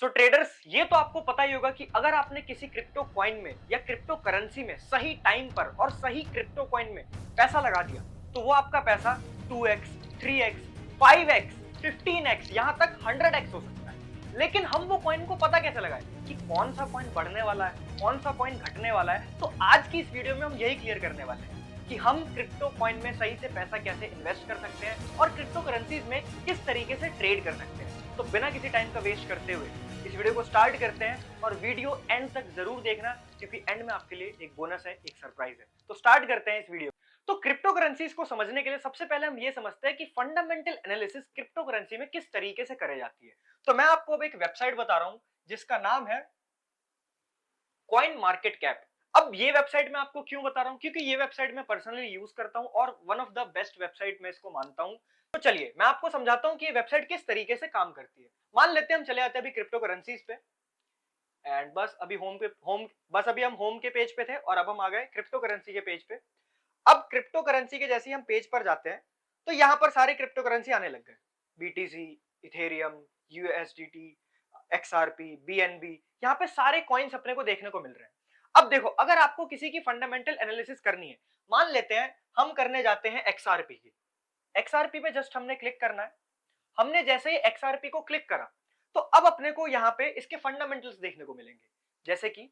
सो traders, ये तो आपको पता ही होगा कि अगर आपने किसी क्रिप्टो कॉइन में या क्रिप्टो करेंसी में सही टाइम पर और सही क्रिप्टो कॉइन में पैसा लगा दिया तो वो आपका पैसा 2x, 3x, 5x, 15x, यहां तक 100x हो सकता है। लेकिन हम वो कॉइन को पता कैसे लगाएं कि कौन सा कॉइन बढ़ने वाला है, कौन सा कॉइन घटने वाला है। तो आज की इस वीडियो में हम यही क्लियर करने वाले हैं कि हम क्रिप्टो कॉइन में सही से पैसा कैसे इन्वेस्ट कर सकते हैं और क्रिप्टो करेंसीज में किस तरीके से ट्रेड कर सकते हैं। तो बिना किसी टाइम का वेस्ट करते हुए इस वीडियो को स्टार्ट करते हैं और वीडियो एंड तक जरूर देखना, क्योंकि एंड में आपके लिए एक बोनस है, एक सरप्राइज है। तो स्टार्ट करते हैं इस वीडियो। तो क्रिप्टो करेंसीज को समझने के लिए सबसे पहले हम ये समझते हैं कि फंडामेंटल एनालिसिस क्रिप्टो करेंसी में किस तरीके से करे जाती है। तो मैं आपको अब एक वेबसाइट बता रहा हूं जिसका नाम है कॉइन मार्केट कैप। अब ये वेबसाइट मैं आपको क्यों बता रहा हूं, क्योंकि ये वेबसाइट मैं पर्सनली यूज करता हूं और one of the best website मैं इसको मानता हूं। तो चलिए मैं आपको समझाता हूं कि ये वेबसाइट किस तरीके से काम करती है। मान लेते हैं हम चले आते हैं अभी क्रिप्टो करेंसीज पे एंड बस अभी हम होम के पेज पे थे और अब हम आ गए क्रिप्टो करेंसी के पेज पे। अब क्रिप्टो करेंसी के जैसे ही हम पेज पर जाते हैं तो यहां पर सारे क्रिप्टो करेंसी आने लग गए। BTC, Ethereum, USDT, XRP, BNB, यहाँ पे सारे कॉइन्स अपने को देखने को मिल रहे हैं। अब देखो, अगर आपको किसी की फंडामेंटल एनालिसिस करनी है, मान लेते हैं हम करने जाते हैं एक्सआरपी की। एक्सआरपी पे जस्ट हमने क्लिक करना है। हमने जैसे ही एक्सआरपी को क्लिक करा तो अब अपने को यहाँ पे इसके फंडामेंटल्स देखने को मिलेंगे। जैसे कि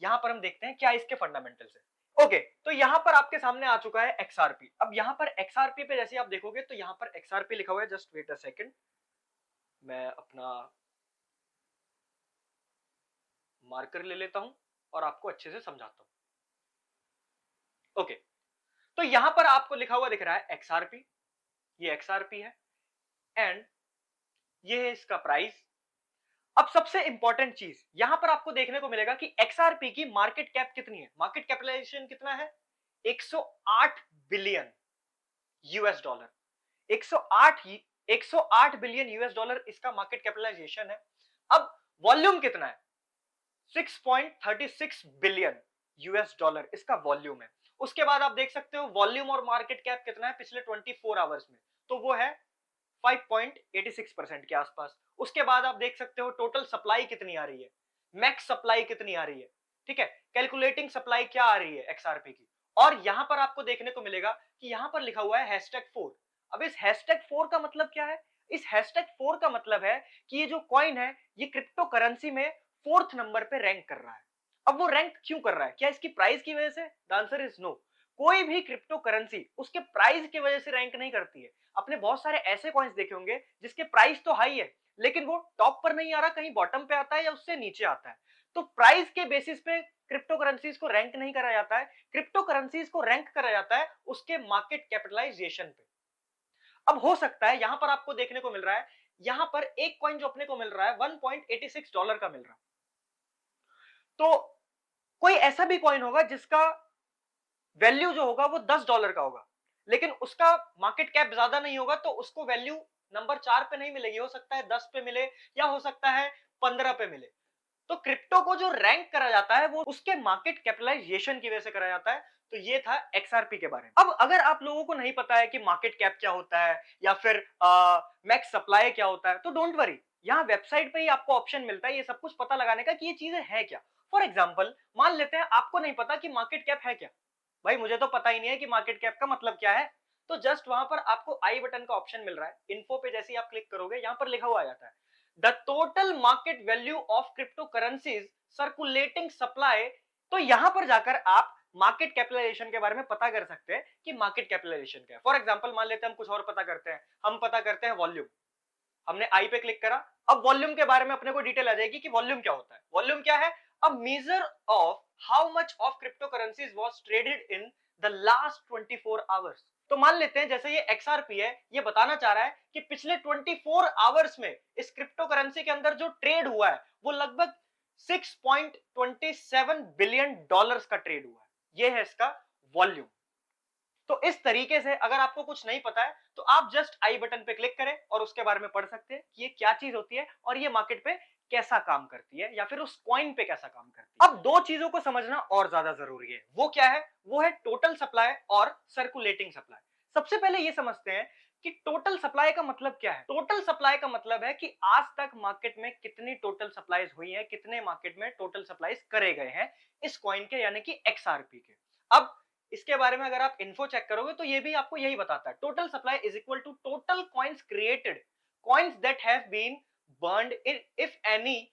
यहाँ पर हम देखते हैं क्या इसके फंडामेंटल्स है। ओके, तो यहाँ पर आपके सामने आ चुका है एक्सआरपी। अब यहाँ पर एक्सआरपी पे जैसे आप देखोगे तो यहाँ पर एक्सआरपी लिखा हुआ है। जस्ट वेट अ सेकंड, मैं अपना मार्कर ले लेता हूं और आपको अच्छे से समझाता हूं। ओके, तो यहां पर आपको लिखा हुआ दिख रहा है एक्सआरपी। ये एक्सआरपी है एंड ये है इसका प्राइस। अब सबसे इंपॉर्टेंट चीज यहां पर आपको देखने को मिलेगा कि एक्सआरपी की मार्केट कैप कितनी है। मार्केट कैपिटलाइजेशन कितना है? 108 billion US dollar. 108 billion US dollar इसका मार्केट कैपिटलाइजेशन है। अब वॉल्यूम कितना है? 6.36 बिलियन यूएस डॉलर इसका वॉल्यूम है। उसके बाद आप देख सकते हो वॉल्यूम और मार्केट कैप कितना है पिछले 24 आवर्स में, तो वो है 5.86% के आसपास। उसके बाद आप देख सकते हो टोटल सप्लाई कितनी आ रही है, मैक्स सप्लाई कितनी आ रही है, ठीक है, कैलकुलेटिंग सप्लाई क्या आ रही है एक्सआरपी की। और यहां पर आपको देखने को मिलेगा कि यहां पर लिखा हुआ है #4। अब इस #4 का मतलब क्या है? इस #4 का मतलब है कि ये जो कॉइन है ये क्रिप्टो करेंसी में 4th नंबर पे रैंक कर रहा है। अब वो रैंक क्यों कर रहा है? क्या इसकी प्राइस की वजह से? The answer is no. कोई भी क्रिप्टो करेंसी उसके प्राइस की वजह से रैंक नहीं करती है। आपने बहुत सारे ऐसे कॉइन्स देखे होंगे जिसके प्राइस तो हाई है लेकिन वो टॉप पर नहीं आ रहा, कहीं बॉटम पे आता है या उससे नीचे आता है। तो प्राइस के बेसिस पे क्रिप्टो करेंसीज को रैंक नहीं करा जाता है। क्रिप्टो करेंसीज को रैंक करा जाता है उसके मार्केट कैपिटलाइजेशन पे। अब हो सकता है यहां पर आपको देखने को मिल रहा है, यहां पर एक कॉइन जो अपने को मिल रहा है $1.86 का मिल रहा है। तो कोई ऐसा भी कॉइन होगा जिसका वैल्यू जो होगा वो $10 का होगा, लेकिन उसका मार्केट कैप ज्यादा नहीं होगा, तो उसको वैल्यू नंबर 4 पे नहीं मिलेगी। हो सकता है 10 पे मिले या हो सकता है 15 पे मिले। तो क्रिप्टो को जो रैंक करा जाता है वो उसके मार्केट कैपिटलाइजेशन की वजह से करा जाता है। तो ये था एक्सआरपी के बारे में। अब अगर आप लोगों को नहीं पता है कि मार्केट कैप क्या होता है या फिर मैक्स सप्लाई क्या होता है, तो डोंट वरी, यहाँ वेबसाइट पे ही आपको ऑप्शन मिलता है ये सब कुछ पता लगाने का कि ये चीजें हैं क्या। फॉर एग्जाम्पल, मान लेते हैं आपको नहीं पता कि मार्केट कैप है क्या। भाई मुझे तो पता ही नहीं है कि मार्केट कैप का मतलब क्या है। तो जस्ट वहां पर आपको आई बटन का ऑप्शन मिल रहा है, इन्फो पे जैसे ही आप क्लिक करोगे यहां पर लिखा हुआ आ जाता है the total market value of crypto currencies circulating supply. तो यहां पर जाकर आप मार्केट कैपिटलाइजेशन के बारे में पता कर सकते हैं कि मार्केट कैपिटलाइजेशन क्या है। फॉर एग्जांपल मान लेते हैं हम कुछ और पता करते हैं, हम पता करते हैं वॉल्यूम। हमने आई पे क्लिक करा, अब वॉल्यूम के बारे में अपने को डिटेल आ जाएगी कि वॉल्यूम क्या होता है। वॉल्यूम क्या है? A measure of how much of crypto currencies was traded in the last 24 hours. तो मान लेते हैं जैसे ये एक्सआरपी है, ये बताना चाह रहा है कि पिछले 24 आवर्स में इस क्रिप्टो करेंसी के अंदर जो ट्रेड हुआ है वो लगभग 6.27 बिलियन डॉलर्स का ट्रेड हुआ है। ये है इसका वॉल्यूम। तो इस तरीके से अगर आपको कुछ नहीं पता है तो आप जस्ट आई बटन पे क्लिक करें और उसके बारे में पढ़ सकते हैं कि ये क्या चीज होती है और ये मार्केट पे कैसा काम करती है या फिर उस कॉइन पे कैसा काम करती है। अब दो चीजों को समझना और ज्यादा जरूरी है। वो क्या है? वो है टोटल सप्लाई और सर्कुलेटिंग सप्लाई। सबसे पहले ये समझते हैं कि टोटल सप्लाई का मतलब क्या है। टोटल सप्लाई का मतलब है कि आज तक मार्केट में कितनी टोटल सप्लाईज हुई है, कितने मार्केट में टोटल सप्लाईज करे गए हैं इस कॉइन के, यानी कि XRP के। अब इसके बारे में अगर आप इन्फो चेक करोगे तो ये भी आपको यही बताता है, total supply is equal to total coins created, coins that have been burned if any,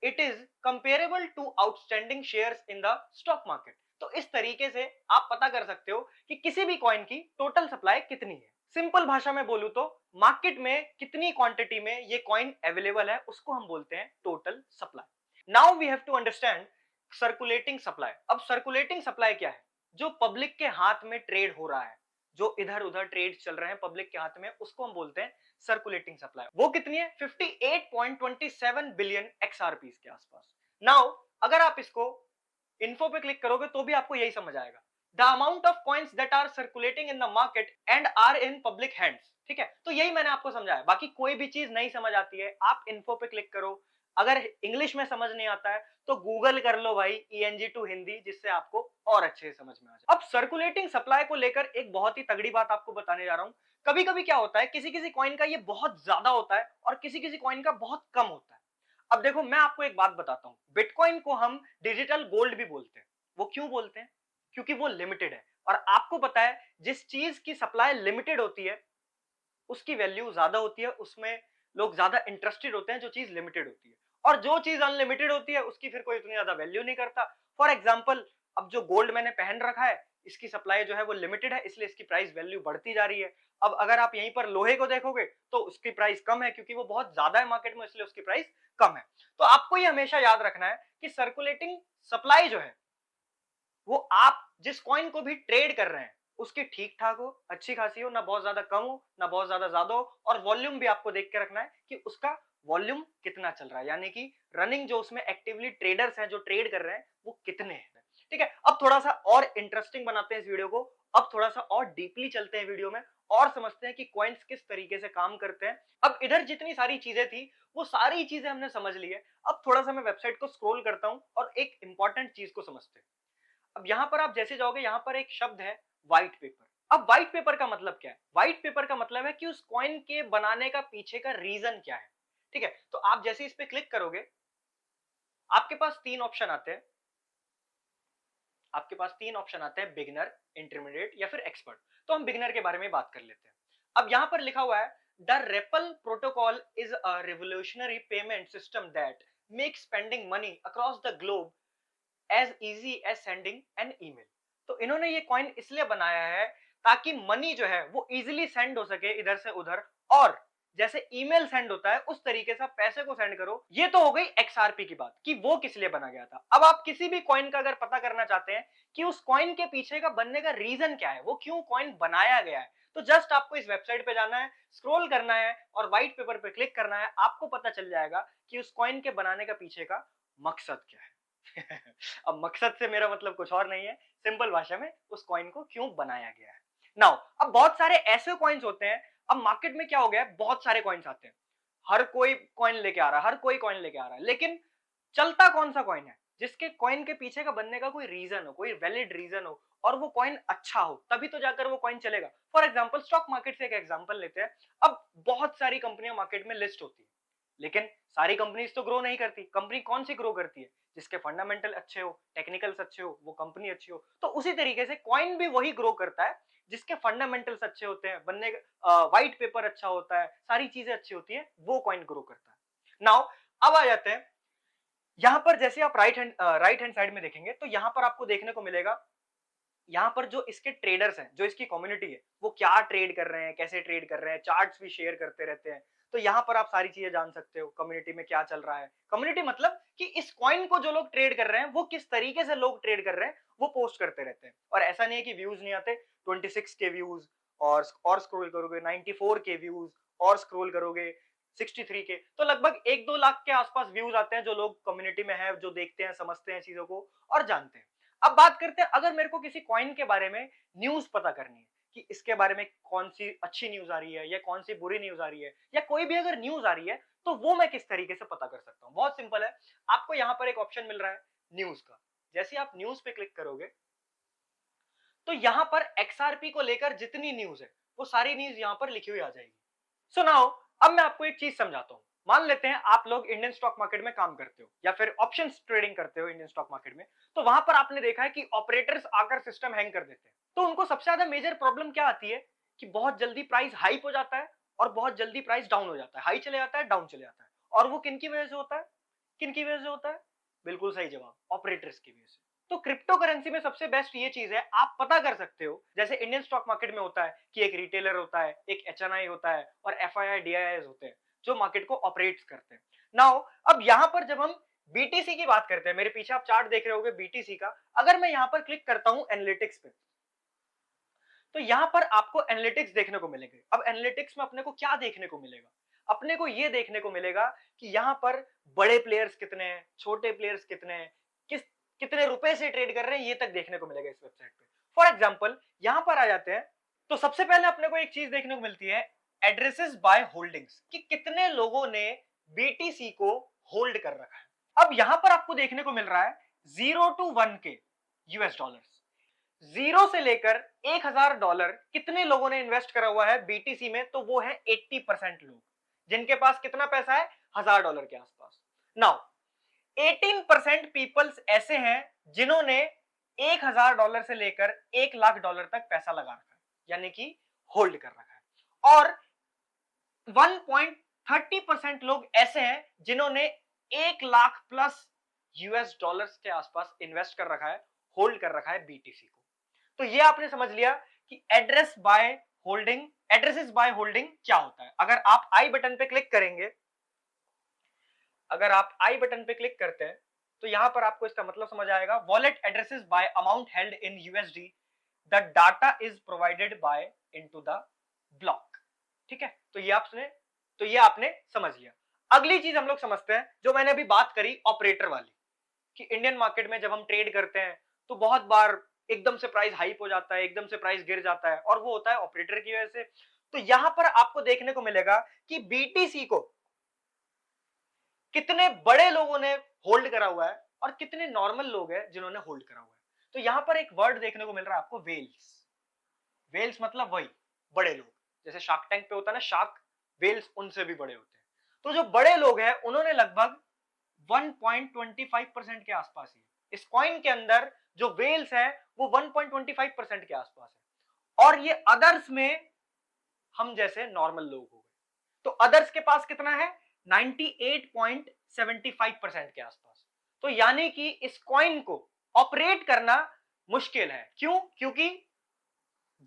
it is comparable to outstanding shares in the stock market। तो इस तरीके से आप पता कर सकते हो कि किसी भी कॉइन की टोटल सप्लाई कितनी है। सिंपल भाषा में बोलूं तो मार्केट में कितनी क्वांटिटी में ये कॉइन अवेलेबल है उसको हम बोलते हैं total supply. Now we have to understand circulating supply. अब सर्कुलेटिंग सप्लाई क्या है? जो पब्लिक के हाथ में ट्रेड हो रहा है, जो इधर उधर ट्रेड चल रहे हैं पब्लिक के हाथ में, उसको हम बोलते हैं सर्कुलेटिंग सप्लाई। वो कितनी है? 58.27 बिलियन XRPs के आसपास। नाउ अगर आप इसको इन्फो पे क्लिक करोगे तो भी आपको यही समझ आएगा, the amount of coins that are circulating in the market and are in public hands. ठीक है, तो यही मैंने आपको समझाया। बाकी कोई भी चीज नहीं समझ आती है आप इन्फो पे क्लिक करो, अगर इंग्लिश में समझ नहीं आता है तो गूगल कर लो भाई ENG टू हिंदी, जिससे आपको और अच्छे से समझ में आ जाए। अब सर्कुलेटिंग सप्लाई को लेकर एक बहुत ही तगड़ी बात आपको बताने जा रहा हूं। कभी कभी क्या होता है, किसी किसी कॉइन का ये बहुत ज्यादा होता है और किसी किसी कॉइन का बहुत कम होता है। अब देखो मैं आपको एक बात बताता हूं, बिटकॉइन को हम डिजिटल गोल्ड भी बोलते हैं। वो क्यों बोलते हैं? क्योंकि वो लिमिटेड है, और आपको पता है जिस चीज की सप्लाई लिमिटेड होती है उसकी वैल्यू ज्यादा होती है, उसमें लोग ज्यादा इंटरेस्टेड होते हैं जो चीज लिमिटेड होती है। और जो चीज अनलिमिटेड होती है उसकी फिर कोई इतनी ज्यादा वैल्यू नहीं करता। फॉर एग्जाम्पल, अब जो गोल्ड मैंने पहन रखा है इसकी सप्लाई जो है वो लिमिटेड है, इसलिए इसकी प्राइस वैल्यू बढ़ती जा रही है। अब अगर आप यहीं पर लोहे को देखोगे तो उसकी प्राइस कम है क्योंकि वो बहुत ज्यादा है मार्केट में, इसलिए उसकी प्राइस कम है। तो आपको ये हमेशा याद रखना है कि सर्कुलेटिंग सप्लाई जो है वो आप जिस कॉइन को भी ट्रेड कर रहे हैं उसकी ठीक ठाक हो, अच्छी खासी हो, ना बहुत ज्यादा कम हो ना बहुत ज्यादा हो, और वॉल्यूम भी आपको देख के रखना है कि उसका वॉल्यूम कितना चल रहा है, यानी कि रनिंग जो उसमें एक्टिवली ट्रेडर्स हैं जो ट्रेड कर रहे हैं वो कितने हैं। ठीक है, अब थोड़ा सा और इंटरेस्टिंग बनाते हैं इस वीडियो को, अब थोड़ा सा और डीपली चलते हैं वीडियो में और समझते हैं कि कॉइन्स किस तरीके से काम करते हैं। अब इधर जितनी सारी चीजें थी वो सारी चीजें हमने समझ ली है। अब थोड़ा सा मैं वेबसाइट को स्क्रॉल करता हूं और एक इंपॉर्टेंट चीज को समझते हैं। अब यहां पर आप जैसे जाओगे, यहां पर एक शब्द है व्हाइट पेपर। अब व्हाइट पेपर का मतलब क्या है? व्हाइट पेपर का मतलब है कि उस कॉइन के बनाने का पीछे का रीजन क्या है। ठीक है, तो आप जैसे इस पे क्लिक करोगे आपके पास तीन ऑप्शन आते हैं। आपके पास तीन ऑप्शन आते हैं, बिगिनर, इंटरमीडिएट या फिर एक्सपर्ट। तो हम बिगिनर के बारे में बात कर लेते हैं। अब यहां पर लिखा हुआ है, the ripple protocol is a revolutionary payment system that makes spending money across the globe as easy as sending an email. तो इन्होंने ये कॉइन इसलिए बनाया है ताकि मनी जो है वो इजीली सेंड हो सके इधर से उधर, और जैसे ईमेल सेंड होता है उस तरीके से आप पैसे को सेंड करो। ये तो हो गई XRP की बात कि वो किस लिए बना गया था। अब आप किसी भी कॉइन का अगर पता करना चाहते हैं कि उस कॉइन के पीछे का बनने का रीजन क्या है, वो क्यों कॉइन बनाया गया है, तो जस्ट आपको इस वेबसाइट पे जाना है, स्क्रॉल करना है और व्हाइट पेपर पे क्लिक करना है। आपको पता चल जाएगा कि उस कॉइन के बनाने का पीछे का मकसद क्या है। अब मकसद से मेरा मतलब कुछ और नहीं है, सिंपल भाषा में उस कॉइन को क्यों बनाया गया है। नाउ अब बहुत सारे ऐसे कॉइन्स होते हैं, अब मार्केट में क्या हो गया है, बहुत सारे कॉइन्स आते हैं, हर कोई कॉइन लेके आ रहा है, हर कोई कॉइन लेके आ रहा है, लेकिन चलता कौन सा कॉइन है? जिसके कॉइन के पीछे का बनने का कोई रीजन हो, कोई वैलिड रीजन हो, और वो कॉइन अच्छा हो, तभी तो जाकर वो कॉइन चलेगा। फॉर एग्जांपल स्टॉक मार्केट से एक एग्जांपल लेते हैं। अब बहुत सारी कंपनियां मार्केट में लिस्ट होती है, लेकिन सारी कंपनीज तो ग्रो नहीं करती। कंपनी कौन सी ग्रो करती है? जिसके फंडामेंटल अच्छे हो, टेक्निकल्स अच्छे हो, वो कंपनी अच्छी हो। तो उसी तरीके से कॉइन भी वही ग्रो करता है जिसके फंडामेंटल्स अच्छे होते हैं, बनने व्हाइट पेपर अच्छा होता है, सारी चीजें अच्छी होती है, वो कॉइन ग्रो करता है। नाउ अब आ जाते हैं यहां पर, जैसे आप राइट हैंड साइड में देखेंगे तो यहां पर आपको देखने को मिलेगा, यहाँ पर जो इसके ट्रेडर्स हैं, जो इसकी कम्युनिटी है, वो क्या ट्रेड कर रहे हैं, कैसे ट्रेड कर रहे हैं, चार्ट्स भी शेयर करते रहते हैं। तो यहाँ पर आप सारी चीजें जान सकते हो कम्युनिटी में क्या चल रहा है। कम्युनिटी मतलब कि इस कॉइन को जो लोग ट्रेड कर रहे हैं वो किस तरीके से लोग ट्रेड कर रहे हैं वो पोस्ट करते रहते हैं। और ऐसा नहीं है कि व्यूज नहीं आते, 26 के व्यूज, और स्क्रॉल करोगे 94 के व्यूज, और स्क्रॉल करोगे 63 के, तो लगभग 1-2 लाख के आसपास व्यूज आते हैं जो लोग कम्युनिटी में है, जो देखते हैं, समझते हैं चीजों को और जानते हैं। अब बात करते हैं, अगर मेरे को किसी कॉइन के बारे में न्यूज पता करनी है कि इसके बारे में कौन सी अच्छी न्यूज आ रही है या कौन सी बुरी न्यूज आ रही है, या कोई भी अगर न्यूज आ रही है तो वो मैं किस तरीके से पता कर सकता हूं? बहुत सिंपल है, आपको यहां पर एक ऑप्शन मिल रहा है न्यूज का। जैसे आप न्यूज पे क्लिक करोगे तो यहां पर XRP को लेकर जितनी न्यूज है वो सारी न्यूज यहाँ पर लिखी हुई आ जाएगी। सो नाउ अब मैं आपको एक चीज समझाता हूँ। मान लेते हैं आप लोग इंडियन स्टॉक मार्केट में काम करते हो या फिर ऑप्शंस ट्रेडिंग करते हो इंडियन स्टॉक मार्केट में, तो वहां पर आपने देखा है कि ऑपरेटर्स आकर सिस्टम हैंग कर देते हैं। तो उनको सबसे ज्यादा मेजर प्रॉब्लम क्या आती है कि बहुत जल्दी प्राइस हाई हो जाता है और बहुत जल्दी प्राइस डाउन हो जाता है, हाई चले जाता है, डाउन चले जाता है। और वो किन की वजह से होता है? किन की वजह से होता है? बिल्कुल सही जवाब, ऑपरेटर्स की वजह से। तो क्रिप्टो करेंसी में सबसे बेस्ट ये चीज है, आप पता कर सकते हो जैसे इंडियन स्टॉक मार्केट में होता है कि एक रिटेलर होता है, एक एचएनआई होता है और एफआईआई डीआईआई होते हैं जो मार्केट को ऑपरेट्स करते हैं। नाउ अब यहां पर जब हम बीटीसी की बात करते हैं, मेरे पीछे आप चार्ट देख रहे होगे बीटीसी का, अगर मैं यहां पर क्लिक करता हूं एनालिटिक्स पे, तो यहां पर आपको एनालिटिक्स देखने को मिलेंगे। अब एनालिटिक्स में अपने को क्या देखने को मिलेगा? अपने को यह देखने को मिलेगा कि यहां पर बड़े प्लेयर्स कितने हैं, छोटे प्लेयर्स कितने हैं, कितने रुपए से ट्रेड कर रहे हैं, ये तक देखने को मिलेगा इस वेबसाइट पे। फॉर एग्जांपल यहां पर आ जाते हैं तो सबसे पहले अपने को एक चीज देखने को मिलती है, एड्रेसेस बाय होल्डिंग्स, कि कितने लोगों ने बीटीसी को होल्ड कर रखा है। अब यहां पर आपको देखने को मिल रहा है 0 to 1 के यूएस डॉलर्स, 0 से लेकर $1000 कितने लोगों ने इन्वेस्ट करा हुआ है बीटीसी में, तो वो है 80% लोग, जिनके पास कितना पैसा है, $1000 के आसपास। नाउ 18% पीपल्स ऐसे हैं जिन्होंने $1000 से लेकर $1,00,000 तक पैसा लगा रखा है, यानी कि होल्ड कर रखा है। और 1.30% लोग ऐसे हैं जिन्होंने 1,00,000 प्लस यूएस डॉलर्स के आसपास इन्वेस्ट कर रखा है, होल्ड कर रखा है बीटीसी को। तो ये आपने समझ लिया कि address by holding, addresses by holding क्या होता है। अगर आप आई बटन पे क्लिक करेंगे, अगर आप आई बटन पे क्लिक करते हैं तो यहां पर आपको इसका मतलब समझ आएगा, wallet addresses bye amount held in USD, the data is provided by into the block. ठीक है, तो ये आपने समझ लिया। अगली चीज हम लोग समझते हैं जो मैंने अभी बात करी ऑपरेटर वाली, कि इंडियन मार्केट में जब हम ट्रेड करते हैं तो बहुत बार एकदम से प्राइस हाइप हो जाता है, एकदम से प्राइस गिर जाता है, और वो होता है ऑपरेटर की वजह से। तो यहां पर आपको देखने को मिलेगा कि बीटीसी को कितने बड़े लोगों ने होल्ड करा हुआ है और कितने नॉर्मल लोग हैं जिन्होंने होल्ड करा हुआ है। तो यहां पर एक वर्ड देखने को मिल रहा है आपको, वेल्स। वेल्स मतलब वही बड़े लोग, जैसे शार्क टैंक पे होता है ना शार्क, वेल्स उनसे भी बड़े होते हैं। तो जो बड़े लोग हैं उन्होंने लगभग 1.25% के आसपास ही, इस कॉइन के अंदर जो वेल्स है वो 1.25% के आसपास है, और ये अदर्स में हम जैसे नॉर्मल लोग हो गए। तो अदर्स के पास कितना है, 98.75% के आसपास। तो यानी कि इस कॉइन को ऑपरेट करना मुश्किल है। क्यों? क्योंकि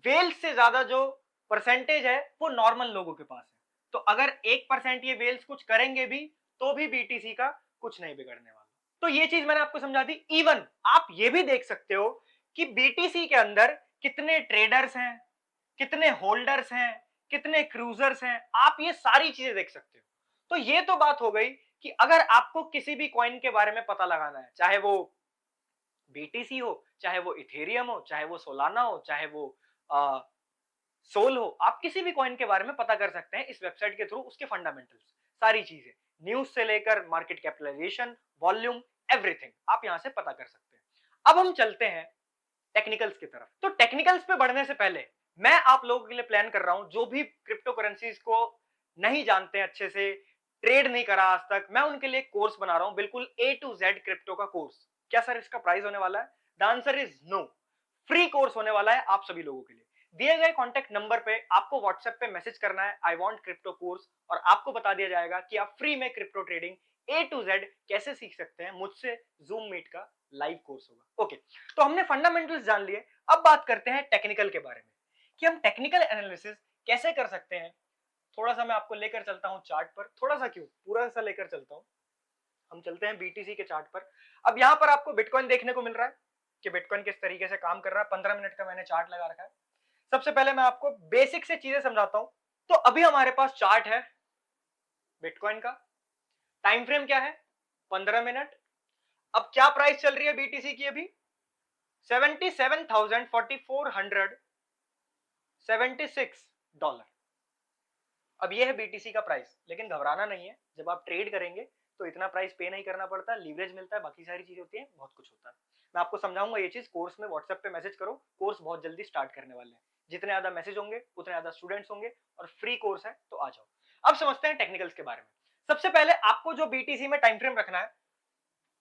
वेल्स से ज्यादा जो परसेंटेज है वो नॉर्मल लोगों के पास है। तो अगर 1% ये वेल्स कुछ करेंगे भी तो भी बीटीसी का कुछ नहीं बिगड़ने वाला। तो ये चीज मैंने आपको समझा दी। इवन आप ये भी देख सकते हो कि बीटीसी के अंदर कितने ट्रेडर्स हैं, कितने होल्डर्स हैं, कितने क्रूजर्स हैं, आप ये सारी चीजें देख सकते हो। तो ये तो बात हो गई कि अगर आपको किसी भी कॉइन के बारे में पता लगाना है, चाहे वो बीटीसी हो, चाहे वो इथेरियम हो, चाहे वो सोलाना हो, चाहे वो सोल हो, आप किसी भी कॉइन के बारे में पता कर सकते हैं इस वेबसाइट के थ्रू, उसके फंडामेंटल्स, सारी चीजें, न्यूज से लेकर मार्केट कैपिटलाइजेशन, वॉल्यूम, एवरीथिंग आप यहां से पता कर सकते हैं। अब हम चलते हैं टेक्निकल्स की तरफ। तो टेक्निकल्स पे बढ़ने से पहले मैं आप लोगों के लिए प्लान कर रहा हूं, जो भी क्रिप्टो करेंसीज को नहीं जानते हैं, अच्छे से ट्रेड नहीं करा आज तक, मैं उनके लिए कोर्स बना रहा हूं, बिल्कुल A to Z क्रिप्टो का कोर्स। क्या सर इसका प्राइस होने वाला है? The answer is no, free course होने वाला है आप सभी लोगों के लिए। दिए गए कॉन्टेक्ट नंबर पे आपको व्हाट्सएप पे मैसेज करना है आई वांट क्रिप्टो कोर्स, और आपको बता दिया जाएगा कि आप फ्री में crypto trading A to Z कैसे सीख सकते हैं मुझसे। जूम मीट का लाइव कोर्स होगा। ओके, तो हमने फंडामेंटल्स जान लिए, अब बात करते हैं टेक्निकल के बारे में कि हम टेक्निकल एनालिसिस कैसे कर सकते हैं। थोड़ा सा मैं आपको लेकर चलता हूं चार्ट पर, थोड़ा सा क्यों, पूरा सा लेकर चलता हूं। हम चलते हैं बीटीसी के चार्ट पर। अब यहां पर आपको बिटकॉइन देखने को मिल रहा है कि बिटकॉइन किस तरीके से काम कर रहा है। 15 मिनट का मैंने चार्ट लगा रखा है। सबसे पहले मैं आपको बेसिक से चीजें समझाता हूं। तो अभी हमारे पास चार्ट है बिटकॉइन का, टाइम फ्रेम क्या है, 15 मिनट। अब क्या प्राइस चल रही है बीटीसी की अभी, 77,476 डॉलर। अब ये है बीटीसी का प्राइस, लेकिन घबराना नहीं है, जब आप ट्रेड करेंगे तो इतना प्राइस पे नहीं करना पड़ता, लीवरेज मिलता है, बाकी सारी चीजें होती हैं, बहुत कुछ होता है। मैं आपको समझाऊंगा ये चीज कोर्स में, व्हाट्सएप पे मैसेज करो, कोर्स बहुत जल्दी स्टार्ट करने वाले हैं। जितने ज्यादा मैसेज होंगे उतने ज्यादा स्टूडेंट्स होंगे, और फ्री कोर्स है तो आ जाओ। अब समझते हैं टेक्निकल्स के बारे में। सबसे पहले आपको जो बीटीसी में टाइम फ्रेम रखना है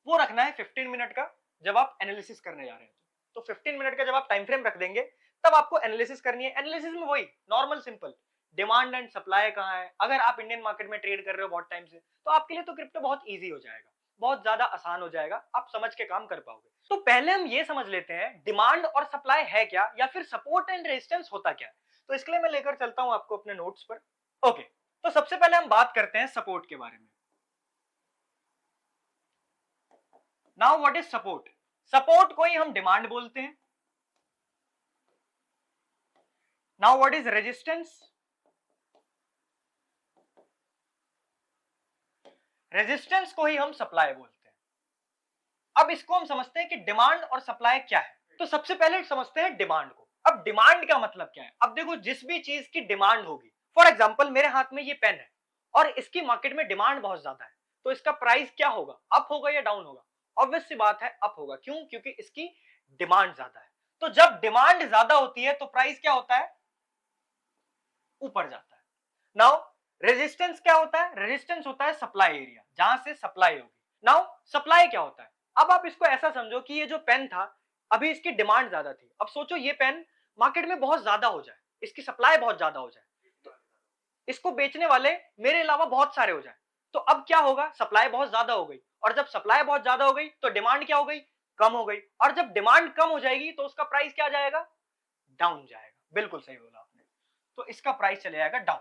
वो रखना है 15 मिनट का, जब आप एनालिसिस करने जा रहे हैं तो 15 मिनट का जब आप टाइम फ्रेम रख देंगे तब आपको एनालिसिस करनी है। एनालिसिस में वही normal simple demand and supply कहां है। अगर आप इंडियन मार्केट में ट्रेड कर रहे हो बहुत टाइम से तो आपके लिए तो क्रिप्टो बहुत इजी हो जाएगा, बहुत ज्यादा आसान हो जाएगा, आप समझ के काम कर पाओगे। तो पहले हम ये समझ लेते हैं डिमांड और सप्लाई है क्या, या फिर सपोर्ट एंड रेजिस्टेंस होता क्या है। तो इसके लिए मैं लेकर चलता हूं आपको अपने नोट्स पर। ओके, तो सबसे पहले हम बात करते हैं सपोर्ट के बारे में। Now what is support? Support को ही हम डिमांड बोलते हैं। Now what is resistance? Resistance को ही हम सप्लाई बोलते हैं। अब इसको हम समझते हैं कि डिमांड और सप्लाई क्या है। तो सबसे पहले समझते हैं डिमांड को। अब डिमांड का मतलब क्या है? अब देखो, जिस भी चीज की डिमांड होगी, फॉर एग्जांपल मेरे हाथ में ये पेन है और इसकी मार्केट में डिमांड बहुत ज्यादा है, तो इसका प्राइस क्या होगा? अप होगा या डाउन होगा? ऑब्वियस सी बात है अप होगा। क्यों? क्योंकि इसकी डिमांड ज्यादा है। तो जब डिमांड ज्यादा होती है तो प्राइस क्या होता है? ऊपर जाता है। नाउ रेजिस्टेंस क्या होता है? रेजिस्टेंस होता है सप्लाई एरिया, जहां से सप्लाई होगी। नाउ सप्लाई क्या होता है? अब आप इसको ऐसा समझो कि ये जो पेन था, अभी इसकी डिमांड ज्यादा थी। अब सोचो ये पेन मार्केट में बहुत ज्यादा हो जाए, इसकी सप्लाई बहुत ज्यादा हो जाए, तो इसको बेचने वाले मेरे अलावा बहुत सारे हो जाए, तो अब क्या होगा? सप्लाई बहुत ज्यादा हो गई, और जब सप्लाई बहुत ज्यादा हो गई तो डिमांड क्या हो गई? कम हो गई। और जब डिमांड कम हो जाएगी तो उसका प्राइस क्या जाएगा? डाउन जाएगा। बिल्कुल सही बोला आपने। तो इसका प्राइस चले जाएगा डाउन।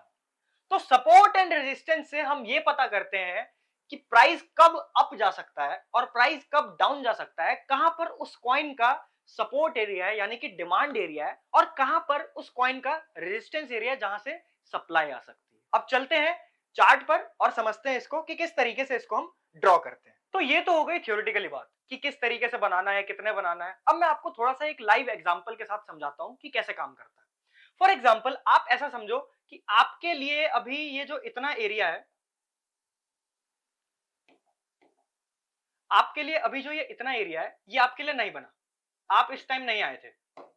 तो सपोर्ट एंड रेजिस्टेंस से हम ये पता करते हैं कि प्राइस कब अप जा सकता है और प्राइस कब डाउन जा सकता है, कहां पर उस कॉइन का सपोर्ट एरिया है यानी कि डिमांड एरिया है, और कहां पर उस कॉइन का रेजिस्टेंस एरिया जहां से सप्लाई आ सकती है। अब चलते हैं चार्ट पर और समझते हैं इसको कि किस तरीके से इसको हम ड्रॉ करते हैं। तो ये तो हो गई थ्योरेटिकली बात कि किस तरीके से बनाना है, कितने बनाना है। अब मैं आपको थोड़ा सा एक लाइव एग्जांपल के साथ समझाता हूं कि कैसे काम करता है। फॉर एग्जाम्पल आप ऐसा समझो कि आपके लिए अभी ये जो इतना एरिया है, आपके लिए अभी जो ये इतना एरिया है, ये आपके लिए नहीं बना। आप इस टाइम नहीं आए थे,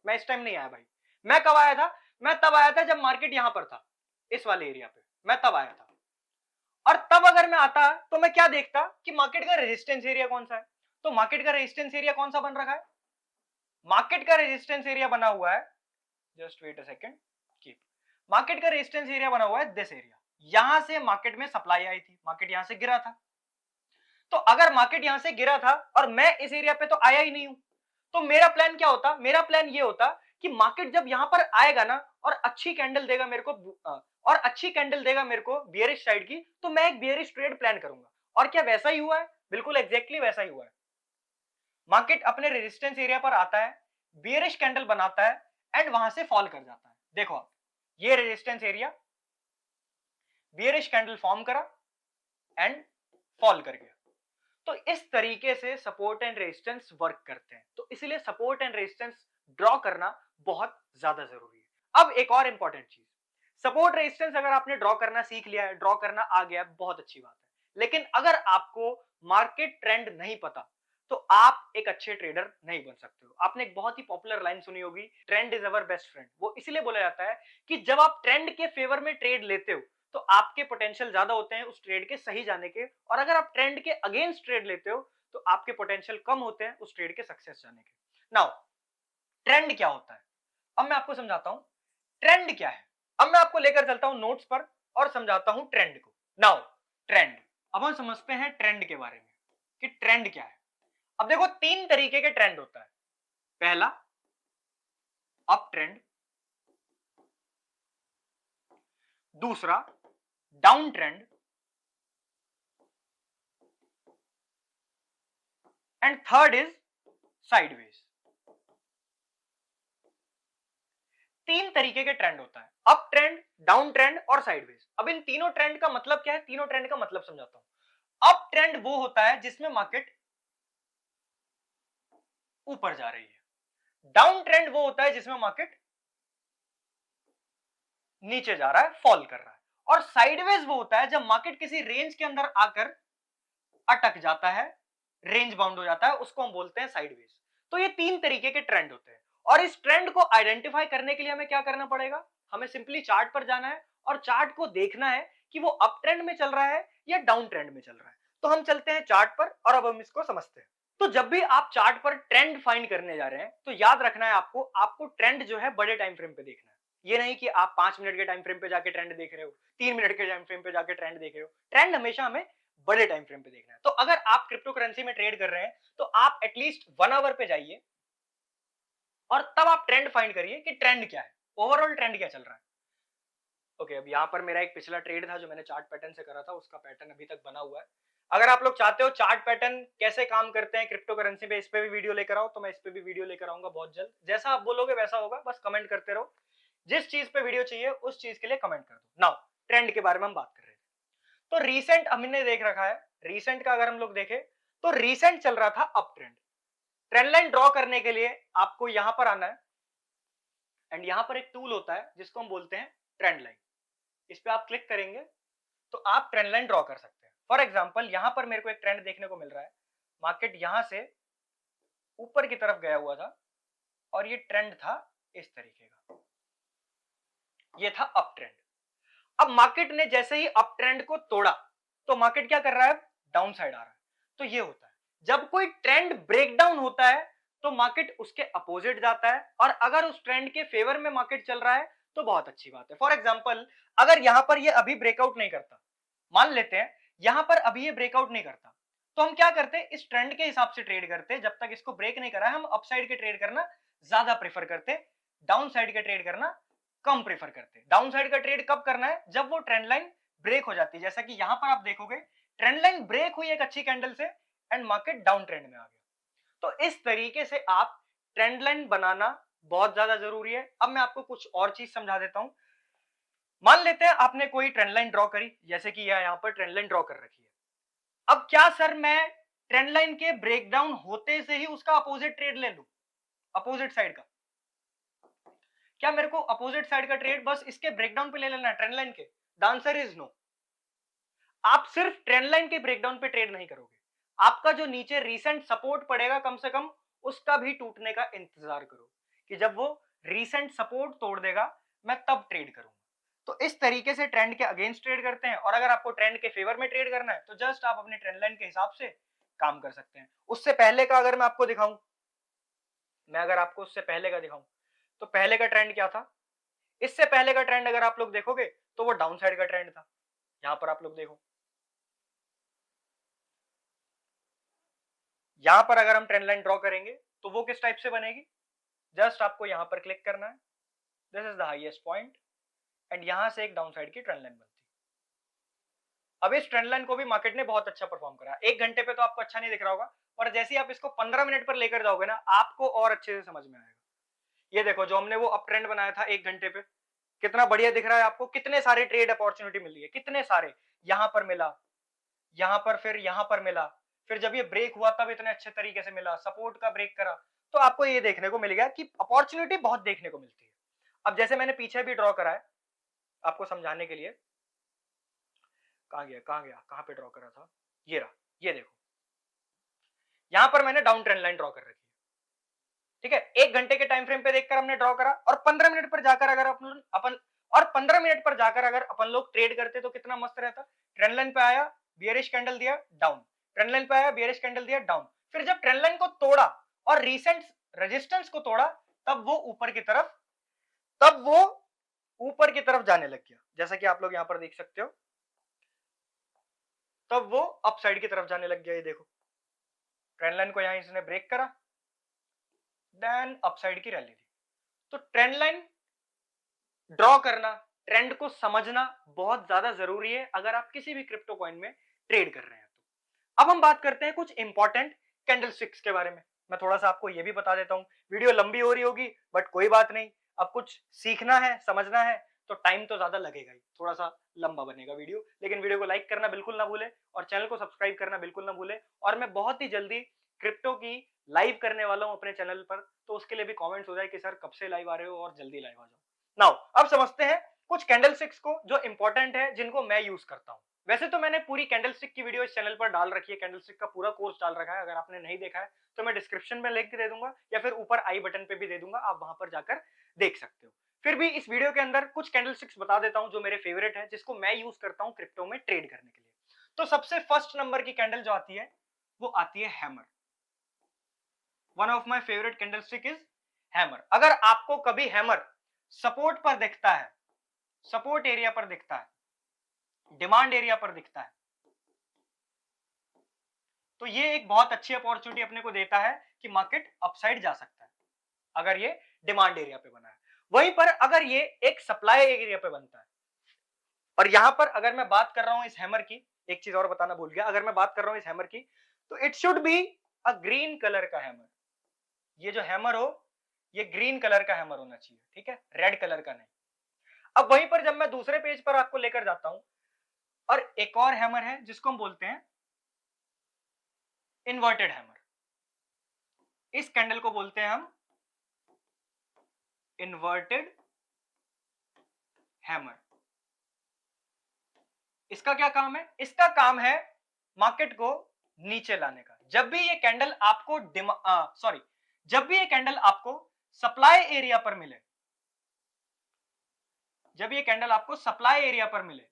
मैं इस टाइम नहीं आया भाई। मैं कब आया था? मैं तब आया था जब मार्केट यहां पर था, इस वाले एरिया पे मैं तब आया था। और तब अगर मैं आता तो मैं क्या देखता कि मार्केट का रेजिस्टेंस एरिया कौन सा है। तो मार्केट का रेजिस्टेंस एरिया कौन सा बन रखा है? मार्केट का रेजिस्टेंस एरिया बना हुआ है, just wait a second, keep. Market का रेजिस्टेंस एरिया बना हुआ है दिस एरिया। यहां से मार्केट में सप्लाई आई थी, मार्केट यहां से गिरा था। तो अगर मार्केट यहां से गिरा था और मैं इस एरिया पे तो आया ही नहीं हूं, तो मेरा प्लान क्या होता? मेरा प्लान ये होता कि मार्केट जब यहां पर आएगा ना और अच्छी कैंडल देगा मेरे को, और अच्छी कैंडल देगा मेरे को बियरिश साइड की, तो मैं एक बियरिश ट्रेड प्लान करूंगा। और क्या वैसा ही हुआ है? बिल्कुल एग्जैक्टली वैसा ही हुआ है। मार्केट अपने रेजिस्टेंस एरिया पर आता है, बियरिश कैंडल बनाता है एंड वहां से फॉल कर जाता है। देखो आप, ये resistance area, bearish candle form करा एंड फॉल कर गया। तो इस तरीके से सपोर्ट एंड रेजिस्टेंस वर्क करते हैं। तो इसलिए सपोर्ट एंड रेजिस्टेंस ड्रॉ करना बहुत ज्यादा जरूरी है। अब एक और इंपॉर्टेंट चीज, सपोर्ट रेजिस्टेंस अगर आपने ड्रॉ करना सीख लिया है, ड्रॉ करना आ गया है, बहुत अच्छी बात है। लेकिन अगर आपको मार्केट ट्रेंड नहीं पता तो आप एक अच्छे ट्रेडर नहीं बन सकते हो। आपने एक बहुत ही पॉपुलर लाइन सुनी होगी, trend is our best friend. वो इसलिए बोला जाता है कि जब आप ट्रेंड के फेवर में ट्रेड लेते हो तो आपके पोटेंशियल ज्यादा होते हैं उस ट्रेड के सही जाने के, और अगर आप ट्रेंड के अगेंस्ट ट्रेड लेते हो तो आपके पोटेंशियल कम होते हैं उस ट्रेड के सक्सेस जाने के। नाउ ट्रेंड क्या होता है, अब मैं आपको समझाता हूं ट्रेंड क्या है। अब मैं आपको लेकर चलता हूं नोट्स पर और समझाता हूं ट्रेंड को। नाउ ट्रेंड, अब हम समझते हैं ट्रेंड के बारे में कि ट्रेंड क्या है। अब देखो, तीन तरीके के ट्रेंड होता है। पहला अप ट्रेंड, दूसरा down trend, and third is sideways. तीन तरीके के ट्रेंड होता है, अप ट्रेंड, डाउन ट्रेंड और साइडवेज। अब इन तीनों ट्रेंड का मतलब क्या है? तीनों ट्रेंड का मतलब समझाता हूं। अप ट्रेंड वो होता है जिसमें मार्केट ऊपर जा रही है। डाउन ट्रेंड वो होता है जिसमें मार्केट नीचे जा रहा है, फॉल कर रहा है। और साइडवेज वो होता है जब मार्केट किसी रेंज के अंदर आकर अटक जाता है, रेंज बाउंड हो जाता है, उसको हम बोलते हैं साइडवेज। तो ये तीन तरीके के ट्रेंड होते हैं और इस ट्रेंड को आइडेंटिफाई करने के लिए हमें क्या करना पड़ेगा, हमें सिंपली चार्ट पर जाना है और चार्ट को देखना है कि वो अप ट्रेंड में चल रहा है या डाउन ट्रेंड में चल रहा है। तो हम चलते हैं चार्ट पर और अब हम इसको समझते हैं। तो जब भी आप चार्ट पर ट्रेंड फाइंड करने जा रहे हैं तो याद रखना है आपको ट्रेंड जो है बड़े टाइम फ्रेम पे देखना है। ये नहीं कि आप 5 मिनट के टाइम फ्रेम पे जाके ट्रेंड देख रहे हो, 3 मिनट के टाइम फ्रेम पे जाके ट्रेंड देख रहे हो। ट्रेंड हमेशा हमें बड़े टाइम फ्रेम पे देखना है। तो अगर आप क्रिप्टो करेंसी में ट्रेड कर रहे हैं तो आप एटलीस्ट 1 आवर पे जाइए और तब आप ट्रेंड फाइंड करिए कि ट्रेंड क्या है, ओवरऑल ट्रेंड क्या चल रहा है। ओके, अब यहाँ पर मेरा एक पिछला ट्रेड था जो मैंने चार्ट पैटर्न से करा था, उसका पैटर्न अभी तक बना हुआ है। अगर आप लोग चाहते हो चार्ट पैटर्न कैसे काम करते हैं क्रिप्टो करेंसी पे, इस पे भी वीडियो लेकर आओ, तो मैं इस पे भी वीडियो लेकर आऊंगा बहुत जल्द। जैसा आप बोलोगे वैसा होगा, बस कमेंट करते रहो। जिस चीज पे वीडियो चाहिए उस चीज के लिए कमेंट कर दो। नाउ ट्रेंड के बारे में हम बात कर रहे थे, तो रीसेंट हमने देख रखा है। रीसेंट का अगर हम लोग देखें तो रीसेंट चल रहा था up trend. Trend line draw करने के लिए आपको यहां पर आना है एंड यहां पर एक टूल होता है जिसको हम बोलते हैं ट्रेंड लाइन। इस पे आप क्लिक करेंगे तो आप ट्रेंड लाइन ड्रॉ कर सकते हैं। फॉर एग्जांपल यहां पर मेरे को एक ट्रेंड देखने को मिल रहा है, मार्केट यहां से ऊपर की तरफ गया हुआ था और ये ट्रेंड था इस तरीके का, ये था अप ट्रेंड। अब मार्केट ने जैसे ही अप ट्रेंड को तोड़ा तो मार्केट क्या कर रहा है, डाउन साइड आ रहा है। तो ये होता है जब कोई ट्रेंड ब्रेकडाउन होता है तो मार्केट उसके अपोजिट जाता है, और अगर उस ट्रेंड के फेवर में मार्केट चल रहा है तो बहुत अच्छी बात है। फॉर एग्जांपल अगर यहां पर ये अभी ब्रेकआउट नहीं करता, मान लेते हैं यहां पर अभी ये ब्रेकआउट नहीं करता, तो हम क्या करते हैं, इस ट्रेंड के हिसाब से ट्रेड करते हैं। जब तक इसको ब्रेक नहीं करा है हम अपसाइड के ट्रेड करना ज्यादा प्रेफर करते हैं, डाउन साइड के ट्रेड करना कम प्रेफर करते हैं। डाउन साइड का ट्रेड कब करना है, जब वो ट्रेंड लाइन ब्रेक हो जाती है। जैसा कि यहां पर आप देखोगे ट्रेंड लाइन ब्रेक हुई एक अच्छी कैंडल से एंड मार्केट डाउन ट्रेंड में आ गया। तो इस तरीके से आप ट्रेंड लाइन बनाना बहुत ज्यादा जरूरी है। अब मैं आपको कुछ और चीज समझा देता हूं। मान लेते हैं आपने कोई ट्रेंड लाइन ड्रॉ करी, जैसे कि यहां पर ट्रेंड लाइन ड्रॉ कर रखी है। अब क्या सर मैं ट्रेंड लाइन के ब्रेकडाउन होते से ही उसका अपोजिट ट्रेड ले लूं, अपोजिट साइड का? क्या मेरे को अपोजिट साइड का ट्रेड बस इसके ब्रेकडाउन पे ले लेना है, ट्रेंड लाइन के? The answer is no. आप सिर्फ ट्रेंड लाइन के ब्रेकडाउन पे ट्रेड नहीं करोगे, आपका जो नीचे रीसेंट सपोर्ट पड़ेगा कम से कम उसका भी टूटने का इंतजार करो कि जब वो रीसेंट सपोर्ट तोड़ देगा मैं तब ट्रेड करूंगा। तो इस तरीके से ट्रेंड के अगेंस्ट ट्रेड करते हैं, और अगर आपको ट्रेंड के फेवर में ट्रेड करना है तो जस्ट आप अपने ट्रेंड लाइन के हिसाब से काम कर सकते हैं। उससे पहले का अगर मैं आपको दिखाऊं, मैं अगर आपको उससे पहले का दिखाऊं तो पहले का ट्रेंड क्या था, इससे पहले का ट्रेंड अगर आप लोग देखोगे तो वो डाउन साइड का ट्रेंड था। यहां पर आप लोग देखो, यहां पर अगर हम ट्रेंड लाइन ड्रॉ करेंगे तो वो किस टाइप से बनेगी, जस्ट आपको यहां पर क्लिक करना है, this is the highest point and यहां से एक डाउन साइड की ट्रेंड लाइन बनती है। अब इस ट्रेंड लाइन को भी मार्केट ने बहुत अच्छा परफॉर्म करा। एक घंटे पे तो आपको अच्छा नहीं दिख रहा होगा, और जैसे ही आप इसको 15 मिनट पर लेकर जाओगे ना आपको और अच्छे से समझ में आएगा। ये देखो जो हमने वो अप ट्रेंड बनाया था एक घंटे पे, कितना बढ़िया दिख रहा है आपको, कितने सारे ट्रेड अपॉर्चुनिटी मिल रही है, कितने सारे। यहां पर मिला, यहां पर, फिर यहां पर मिला, फिर जब ये ब्रेक हुआ तब इतने अच्छे तरीके से मिला, सपोर्ट का ब्रेक करा। तो आपको ये देखने को मिलेगा कि अपॉर्चुनिटी बहुत देखने को मिलती है। अब जैसे मैंने पीछे भी ड्रॉ करा है आपको समझाने के लिए, कहां गया कहां गया, कहां पे ड्रॉ करा था, ये रहा, ये देखो यहां पर मैंने डाउन ट्रेंड लाइन ड्रॉ कर रखी है। ठीक है, एक घंटे के टाइम फ्रेम पे देखकर हमने ड्रॉ करा, और 15 मिनट पर जाकर अगर अपन और 15 मिनट पर जाकर अगर अपन लोग ट्रेड करते तो कितना मस्त रहता। ट्रेंड लाइन पे आया, बियरिश कैंडल दिया, डाउन, ट्रेंड लाइन पे आया, बियरिश कैंडल दिया, डाउन, फिर जब ट्रेंड लाइन को तोड़ा और रीसेंट रेजिस्टेंस को तोड़ा तब वो ऊपर की तरफ, तब वो ऊपर की तरफ जाने लग गया, जैसा कि आप लोग यहां पर देख सकते हो, तब वो अप साइड की तरफ जाने लग गया। ये देखो ट्रेंड लाइन को यहां इसने ब्रेक करा, देन अपसाइड की रैली दी। तो ट्रेंड लाइन ड्रॉ करना, ट्रेंड को समझना बहुत ज्यादा जरूरी है अगर आप किसी भी क्रिप्टो कॉइन में ट्रेड कर रहे हैं। तो अब हम बात करते हैं कुछ इंपॉर्टेंट कैंडलस्टिक्स के बारे में। मैं थोड़ा सा आपको यह भी बता देता हूं, वीडियो लंबी हो रही होगी बट कोई बात नहीं, अब कुछ सीखना है समझना है तो टाइम तो ज्यादा लगेगा ही, थोड़ा सा लंबा बनेगा वीडियो, लेकिन वीडियो को लाइक करना बिल्कुल ना भूले और चैनल को सब्सक्राइब करना बिल्कुल ना भूले। और मैं बहुत ही जल्दी क्रिप्टो की लाइव करने वाला हूं अपने चैनल पर, तो उसके लिए भी कमेंट्स हो जाए कि सर कब से लाइव आ रहे हो और जल्दी लाइव आ जाओ। नाउ अब समझते हैं कुछ कैंडलस्टिक्स को जो इंपॉर्टेंट है जिनको मैं यूज करता हूं। वैसे तो मैंने पूरी कैंडलस्टिक की वीडियो इस चैनल पर डाल रखी है, कैंडलस्टिक का पूरा कोर्स डाल रखा है। अगर आपने नहीं देखा है तो मैं डिस्क्रिप्शन में लिंक दे दूंगा या फिर ऊपर आई बटन पे भी दे दूंगा, आप वहां पर जाकर देख सकते हो। फिर भी इस वीडियो के अंदर कुछ कैंडलस्टिक्स बता देता हूं जो मेरे फेवरेट है, जिसको मैं यूज करता हूं क्रिप्टो में ट्रेड करने के लिए। तो सबसे फर्स्ट नंबर की कैंडल जो आती है वो आती है hammer. One of my favourite candlestick is hammer. अगर आपको कभी हैमर सपोर्ट पर दिखता है, सपोर्ट एरिया पर दिखता है, डिमांड एरिया पर दिखता है, तो ये एक बहुत अच्छी अपॉर्चुनिटी अपने को देता है कि मार्केट अपसाइड जा सकता है, अगर ये डिमांड एरिया पे बना है। वहीं पर अगर ये एक सप्लाई एरिया पे बनता है, और यहां पर अगर मैं बात कर रहा हूं इस हैमर की, एक चीज और बताना भूल गया, अगर मैं बात कर रहा हूं इस हैमर की, तो it should be a green colour का हैमर। ये जो हैमर हो, ये ग्रीन कलर का हैमर होना चाहिए, ठीक है, रेड कलर का नहीं। अब वहीं पर जब मैं दूसरे पेज पर आपको लेकर जाता हूं, और एक और हैमर है जिसको हम बोलते हैं इन्वर्टेड हैमर। इस कैंडल को बोलते हैं हम इन्वर्टेड हैमर। इसका क्या काम है? इसका काम है मार्केट को नीचे लाने का। जब भी ये कैंडल आपको जब भी ये कैंडल आपको सप्लाई एरिया पर मिले, जब ये कैंडल आपको सप्लाई एरिया पर मिले,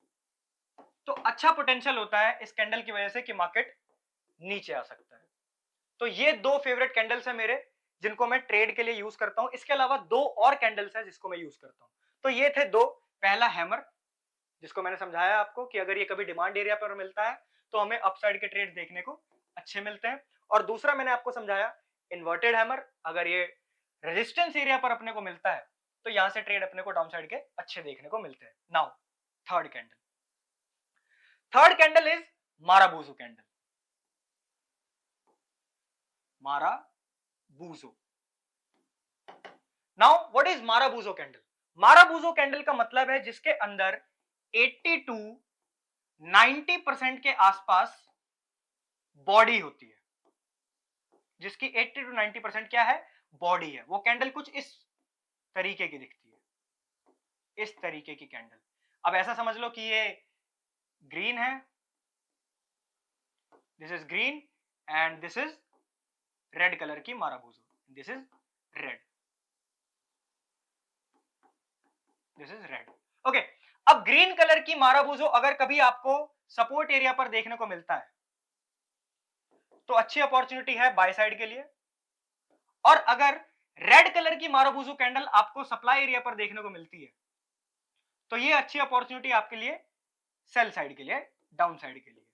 तो अच्छा पोटेंशियल होता है इस कैंडल की वजह से कि मार्केट नीचे आ सकता है। तो ये दो फेवरेट कैंडल्स है मेरे, जिनको मैं ट्रेड के लिए यूज करता हूं। इसके अलावा दो और कैंडल्स है जिसको मैं यूज करता हूं। तो ये थे दो, पहला हैमर, जिसको मैंने समझाया आपको कि अगर ये कभी डिमांड एरिया पर मिलता है तो हमें अपसाइड के ट्रेड देखने को अच्छे मिलते हैं। और दूसरा मैंने आपको समझाया इन्वर्टेड हैमर, अगर ये रेजिस्टेंस एरिया पर अपने को मिलता है तो यहां से ट्रेड अपने को डाउनसाइड के अच्छे देखने को मिलते हैं। Now third candle, third candle is माराबूजो candle. माराबूजो। Now what is माराबूजो candle? माराबूजो candle का मतलब है जिसके अंदर 80 टू 90% के आसपास बॉडी होती है, जिसकी 80 टू 90% क्या है? बॉडी है। वो कैंडल कुछ इस तरीके की दिखती है, इस तरीके की कैंडल। अब ऐसा समझ लो कि ये ग्रीन है, this is green, and this is red colour की माराबूजो, this is red, this is red. Okay, अब ग्रीन कलर की माराबूजो अगर कभी आपको सपोर्ट एरिया पर देखने को मिलता है तो अच्छी अपॉर्चुनिटी है बाय साइड के लिए। और अगर रेड कलर की माराबूजो कैंडल आपको सप्लाई एरिया पर देखने को मिलती है तो ये अच्छी अपॉर्चुनिटी आपके लिए सेल साइड के लिए, डाउन साइड के लिए।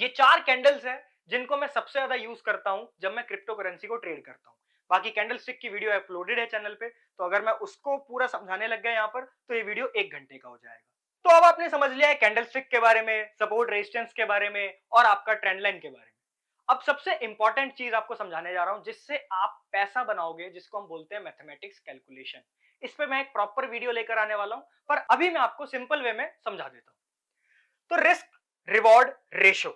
ये चार कैंडल्स हैं जिनको मैं सबसे ज्यादा यूज करता हूं जब मैं क्रिप्टो करेंसी को ट्रेड करता हूं। बाकी कैंडलस्टिक की वीडियो अपलोडेड है चैनल पे, तो अगर मैं उसको पूरा समझाने लग गया यहां पर तो ये वीडियो 1 घंटे का हो जाएगा। तो अब आपने समझ लिया है कैंडलस्टिक के बारे में, सपोर्ट रेजिस्टेंस के बारे में और आपका ट्रेंड लाइन के बारे में। अब सबसे इंपॉर्टेंट चीज आपको समझाने जा रहा हूं जिससे आप पैसा बनाओगे, जिसको हम बोलते हैं मैथमेटिक्स कैलकुलेशन। इस पे मैं एक प्रॉपर वीडियो लेकर आने वाला हूं, पर अभी मैं आपको सिंपल वे में समझा देता हूं। तो risk reward ratio.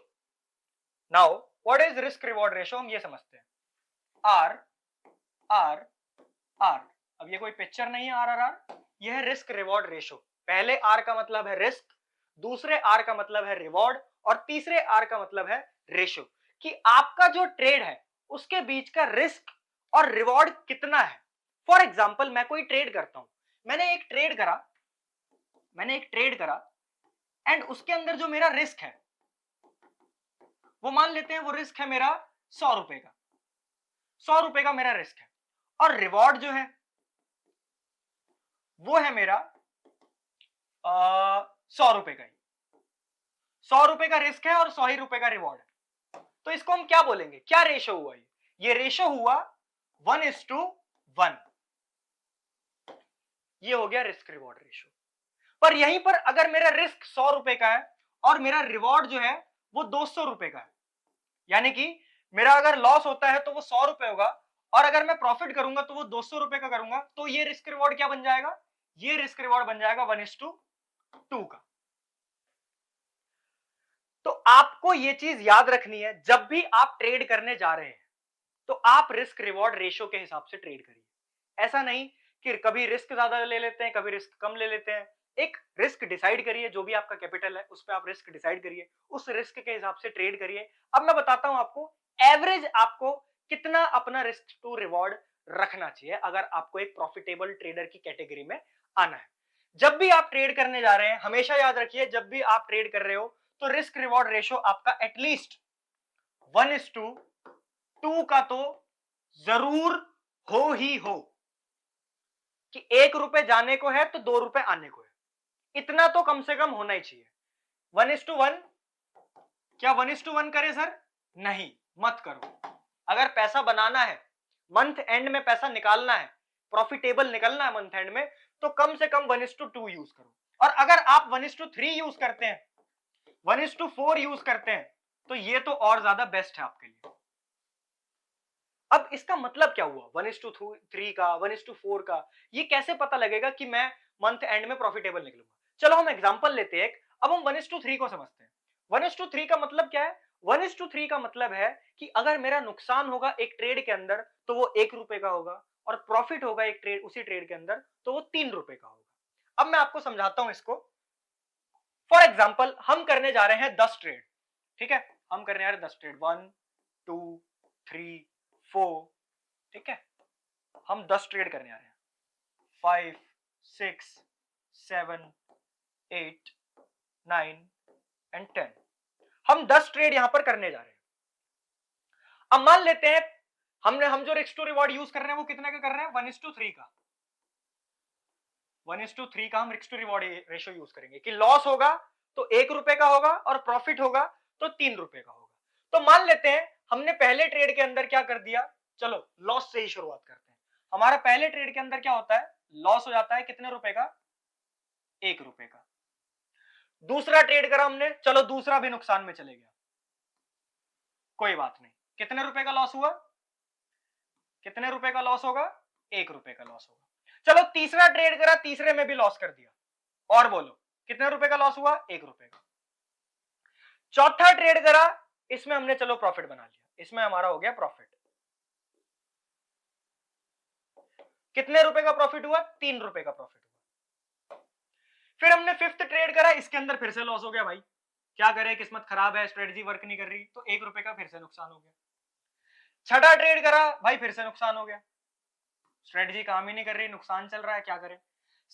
Now what is risk reward ratio, हम ये समझते हैं। आर आर आर, अब ये कोई पिक्चर नहीं है, आर, यह है रिस्क रिवॉर्ड रेशो। पहले आर का मतलब है रिस्क, दूसरे आर का मतलब है रिवॉर्ड, और तीसरे आर का मतलब है रेशो, कि आपका जो ट्रेड है उसके बीच का रिस्क और रिवॉर्ड कितना है। फॉर एग्जाम्पल मैं कोई ट्रेड करता हूं, मैंने एक ट्रेड करा एंड उसके अंदर जो मेरा रिस्क है वो मान लेते हैं वो रिस्क है मेरा 100 रुपए का, 100 रुपए का मेरा रिस्क है, और रिवॉर्ड जो है वो है मेरा 100 रुपए का ही। 100 रुपए का रिस्क है और 100 ही रुपए का रिवॉर्ड है। तो इसको हम क्या बोलेंगे, क्या रेशो हुआ? ये रेशो हुआ 1:1। ये हो गया रिस्क रिवॉर्ड रेशो। पर यहीं पर अगर मेरा रिस्क 100 रुपए का है और मेरा रिवॉर्ड जो है वो 200 रुपए का है, यानी कि मेरा अगर लॉस होता है तो वो 100 रुपए होगा, और अगर मैं प्रॉफिट करूंगा तो वो 200 रुपए का करूंगा, तो ये रिस्क रिवॉर्ड क्या बन जाएगा? ये रिस्क रिवॉर्ड बन जाएगा 1:2 का। तो आपको ये चीज याद रखनी है, जब भी आप ट्रेड करने जा रहे हैं तो आप रिस्क रिवॉर्ड रेशो के हिसाब से ट्रेड करिए। ऐसा नहीं कि कभी रिस्क ज्यादा ले लेते हैं, कभी रिस्क कम ले लेते हैं। एक रिस्क डिसाइड करिए, जो भी आपका कैपिटल है उस पर आप रिस्क डिसाइड करिए, उस रिस्क के हिसाब से ट्रेड करिए। अब मैं बताता हूं आपको एवरेज आपको कितना अपना रिस्क टू रिवॉर्ड रखना चाहिए अगर आपको एक प्रॉफिटेबल ट्रेडर की कैटेगरी में आना है। जब भी आप ट्रेड करने जा रहे हैं हमेशा याद रखिए, जब भी आप ट्रेड कर रहे हो तो रिस्क रिवॉर्ड रेशियो आपका एटलीस्ट 1:2 का तो जरूर हो ही हो, कि 1 रुपए जाने को है तो 2 रुपए आने को है, इतना तो कम से कम होना ही चाहिए। 1:1 क्या 1:1 करें सर? नहीं, मत करो। अगर पैसा बनाना है, मंथ एंड में पैसा निकालना है, प्रॉफिटेबल निकलना है मंथ एंड में, तो कम से कम 1:2 यूज करो। और अगर आप 1:3 यूज करते हैं, 1:4 यूज करते हैं, तो ये तो और ज्यादा बेस्ट है आपके लिए। अब इसका मतलब क्या हुआ 1:3 का, 1:4 का? ये कैसे पता लगेगा कि मैं मंथ एंड में प्रॉफिटेबल निकलूंगा? चलो हम एग्जांपल लेते हैं एक, अब हम 1:3 को समझते हैं। 1:3 का मतलब क्या है? 1:3 का मतलब है कि अगर मेरा नुकसान होगा एक ट्रेड के अंदर तो वो 1 रुपए का होगा, और प्रॉफिट होगा एक ट्रेड, उसी ट्रेड के अंदर, तो वो 3 रुपए का होगा। अब मैं आपको समझाता हूं इसको। फॉर एग्जाम्पल हम करने जा रहे हैं 10 ट्रेड, ठीक है, हम करने जा रहे हैं 10 ट्रेड, 1 2 3 4, ठीक है, हम 10 ट्रेड करने आ रहे हैं, 5 6 7 8 9 एंड 10, हम 10 ट्रेड यहां पर करने जा रहे हैं। अब मान लेते हैं हम जो रिस्क टू रिवॉर्ड यूज कर रहे हैं वो कितने का कर रहे हैं? 1:3 का, 1:3 का हम risk to reward ratio use करेंगे कि लॉस होगा तो 1 रुपए का होगा और प्रॉफिट होगा तो 3 रुपए का होगा। तो मान लेते हैं हमने पहले ट्रेड के अंदर क्या कर दिया, चलो लॉस से ही शुरुआत करते हैं। हमारा पहले ट्रेड के अंदर क्या होता है? लॉस हो जाता है कितने रुपए का? 1 रुपए का। दूसरा ट्रेड करा हमने, चलो दूसरा भी नुकसान में चले गया, कोई बात नहीं, कितने रुपए का लॉस हुआ? कितने रुपए का लॉस होगा? 1 रुपए का लॉस होगा। चलो तीसरा ट्रेड करा, तीसरे में भी लॉस कर दिया, और बोलो कितने रुपए का लॉस हुआ? 1 रुपए का। चौथा ट्रेड करा, इसमें हमने चलो प्रॉफिट बना लिया, इसमें हमारा हो गया प्रॉफिट। कितने रुपए का प्रॉफिट हुआ? 3 रुपए का प्रॉफिट हुआ। फिर हमने फिफ्थ ट्रेड करा, इसके अंदर फिर से लॉस हो गया भाई, क्या करें, किस्मत खराब है, स्ट्रेटजी वर्क नहीं कर रही, तो 1 रुपए का फिर से नुकसान हो गया। छठा ट्रेड करा भाई, फिर से नुकसान हो गया, स्ट्रेटजी काम ही नहीं कर रही, नुकसान चल रहा है, क्या करें।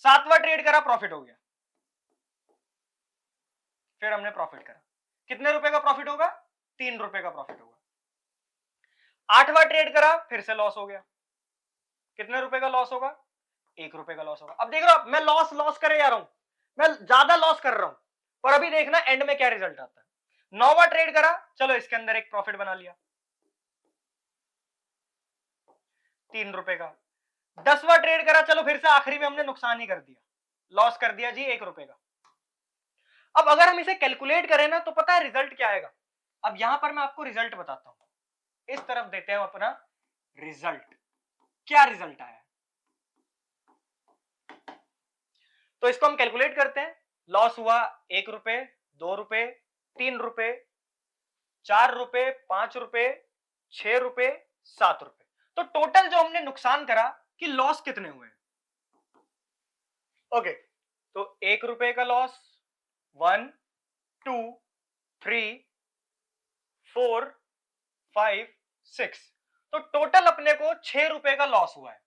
सातवां ट्रेड करा, प्रॉफिट हो गया, फिर हमने प्रॉफिट करा, कितने रुपए का प्रॉफिट होगा? 3 रुपए का प्रॉफिट होगा। आठवां ट्रेड करा, फिर से लॉस हो गया, कितने रुपए का लॉस होगा? 1 रुपए का लॉस होगा। अब देख रहे हो, मैं लॉस लॉस करे जा रहा हूं, मैं ज्यादा लॉस कर रहा हूं, पर अभी देखना एंड में क्या रिजल्ट आता है। नौवां ट्रेड करा, चलो इसके अंदर एक प्रॉफिट बना लिया, 3 रुपए का। 10वां ट्रेड करा, चलो फिर से आखिरी में हमने नुकसान ही कर दिया, लॉस कर दिया जी 1 रुपए का। अब अगर हम इसे कैलकुलेट करें ना, तो पता है रिजल्ट क्या आएगा? अब यहां पर मैं आपको रिजल्ट बताता हूं, इस तरफ देते हैं अपना रिजल्ट, क्या रिजल्ट आया। तो इसको हम कैलकुलेट करते हैं। लॉस हुआ 1 रुपए, 2 रुपए, 3 रुपए, 4 रुपए, 5 रुपए, 6 रुपए, 7 रुपए। तो टोटल जो हमने नुकसान करा कि लॉस कितने हुए? ओके, तो 1 रुपए का लॉस, 1 2 3 4 5 6, तो टोटल अपने को 6 रुपए का लॉस हुआ है।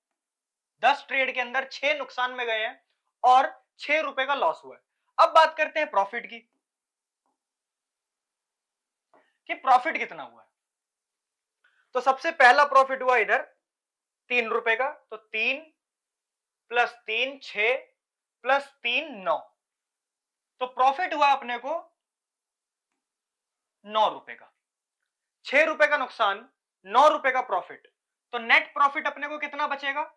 10 ट्रेड के अंदर 6 नुकसान में गए हैं और 6 रुपए का लॉस हुआ है। अब बात करते हैं प्रॉफिट की, कि प्रॉफिट कितना हुआ है। तो सबसे पहला प्रॉफिट हुआ इधर 3 रुपए का, तो 3 प्लस 3 6 प्लस 3 9, तो प्रॉफिट हुआ अपने को 9 रुपए का। 6 रुपए का नुकसान, 9 रुपए का प्रॉफिट, तो नेट प्रॉफिट अपने को कितना बचेगा?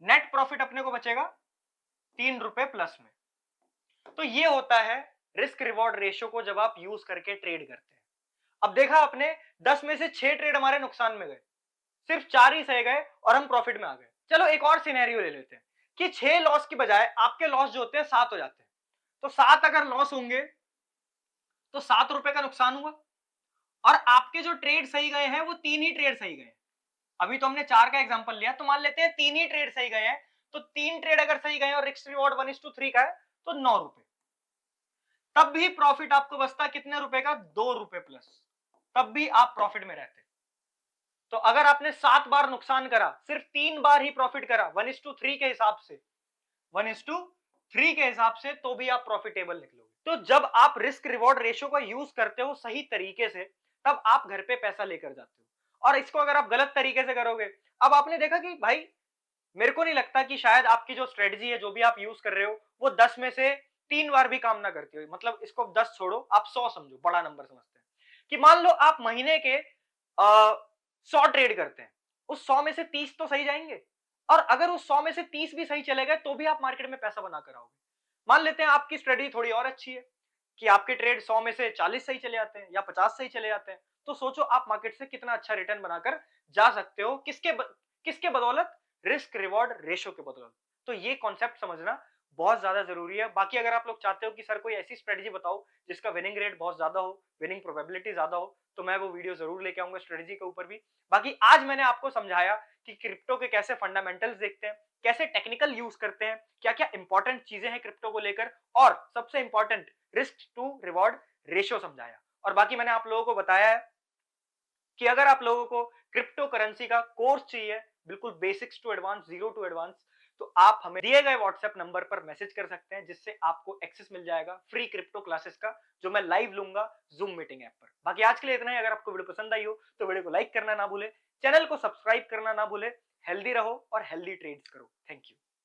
नेट प्रॉफिट अपने को बचेगा 3 रुपए प्लस में। तो ये होता है रिस्क रिवॉर्ड रेशियो को जब आप यूज करके ट्रेड करते हैं। अब देखा आपने 10 में से 6 ट्रेड हमारे नुकसान में गए, सिर्फ 4 ही सही गए और हम प्रॉफिट में आ गए। चलो एक और सिनेरियो ले लेते हैं कि 6 लॉस की बजाय आपके लॉस जो होते हैं 7 हो जाते हैं। तो 7 अगर लॉस होंगे तो 7 रुपए का नुकसान हुआ, और आपके जो ट्रेड सही गए हैं वो 3 ही ट्रेड सही गए। अभी तो हमने 4 का एग्जांपल लिया, तो मान लेते हैं 3 ही ट्रेड सही गए हैं, तो 3 ट्रेड अगर सही गए और रिस्क रिवॉर्ड 1:3 का है, तो 9 रुपए, तब भी प्रॉफिट आपको बचता कितने रुपए का, 2 रुपए प्लस, तब भी आप प्रॉफिट में रहते। तो अगर आपने 7 बार नुकसान करा, सिर्फ 3 बार ही प्रॉफिट करा 1:3 के हिसाब से, 1:3 के हिसाब से, तो भी आप प्रॉफिटेबल निकलोगे। तो जब आप रिस्क रिवॉर्ड रेशियो का यूज करते हो सही तरीके से, तब आप घर पे पैसा लेकर जाते हो। और इसको अगर आप गलत तरीके से करोगे, अब आपने देखा कि भाई मेरे को नहीं लगता कि शायद आपकी जो स्ट्रेटजी है, जो भी आप यूज कर रहे हो, वो 10 में से 3 बार भी काम ना करती हो। मतलब इसको 10 छोड़ो, आप 100 समझो, बड़ा नंबर समझते हैं कि मान लो आप महीने के 100 ट्रेड करते हैं, उस 100 में से 30 तो सही जाएंगे, और अगर उस 100 में से 30 भी सही चले गए तो भी आप मार्केट में पैसा बना कर आओगे। मान लेते हैं आपकी स्ट्रेटजी थोड़ी और अच्छी है कि आपके ट्रेड 100 में से 40 सही चले जाते हैं या 50 सही चले जाते हैं, तो सोचो आप मार्केट से कितना अच्छा रिटर्न बनाकर जा सकते हो। किसके बदौलत, रिस्क रिवॉर्ड रेशियो के बदौलत। तो ये कॉन्सेप्ट समझना बहुत ज्यादा जरूरी है। बाकी अगर आप लोग चाहते हो कि सर कोई ऐसी स्ट्रेटजी बताओ जिसका विनिंग रेट बहुत ज्यादा हो, विनिंग प्रोबेबिलिटी ज्यादा हो, तो मैं वो वीडियो जरूर लेके आऊंगा स्ट्रेटजी के ऊपर भी। बाकी आज मैंने आपको समझाया कि क्रिप्टो के कैसे फंडामेंटल्स देखते हैं, कैसे टेक्निकल यूज करते हैं, क्या क्या इंपॉर्टेंट चीजें हैं क्रिप्टो को लेकर, और सबसे important risk to reward ratio समझाया। और बाकी मैंने आप लोगों को बताया है कि अगर आप लोगों को क्रिप्टो करेंसी का कोर्स चाहिए, बिल्कुल basics to advance, zero to advance, तो आप हमें दिए गए व्हाट्सएप नंबर पर मैसेज कर सकते हैं, जिससे आपको एक्सेस मिल जाएगा फ्री क्रिप्टो क्लासेस का, जो मैं लाइव लूंगा जूम मीटिंग ऐप पर। बाकी आज के लिए इतना ही। अगर आपको वीडियो पसंद आई हो तो वीडियो को लाइक करना ना भूले, चैनल को सब्सक्राइब करना ना भूले। हेल्दी रहो और हेल्दी ट्रेड्स करो। Thank you.